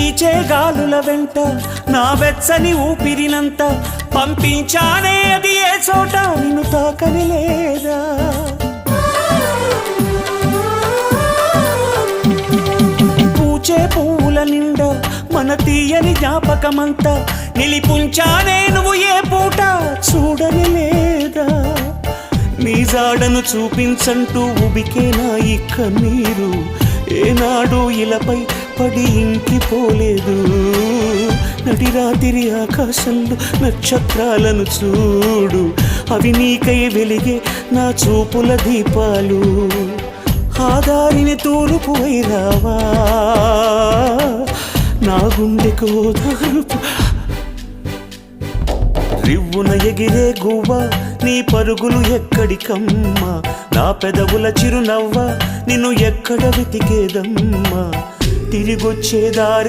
వీచే గాలుల వెంట నా వెచ్చని ఊపిరినంత పంపించానే అది ఏ చోట నిన్ను తాకని లేదా పూచే పువ్వుల నిండా మన తీయని జ్ఞాపకమంతా నిలిపుంచానే నువ్వు ఏ పూట చూడని లేదా నీ జాడను చూపించంటూ ఉబికేనా ఈ కన్నీరు ఏనాడు ఇలపై పడి ఇంకిపోలేదు నడిరాతిరి ఆకాశంలో నక్షత్రాలను చూడు అవి నీకై వెలిగే నా చూపుల దీపాలు ఆ దారిని తూర్పు వైరావా నా గుండెకు ఓదార్పు రివ్వున ఎగిరే గువ్వ నీ పరుగులు ఎక్కడికమ్మా నా పెదవుల చిరునవ్వ నిన్ను ఎక్కడ వెతికేదమ్మా తిరిగొచ్చే దారి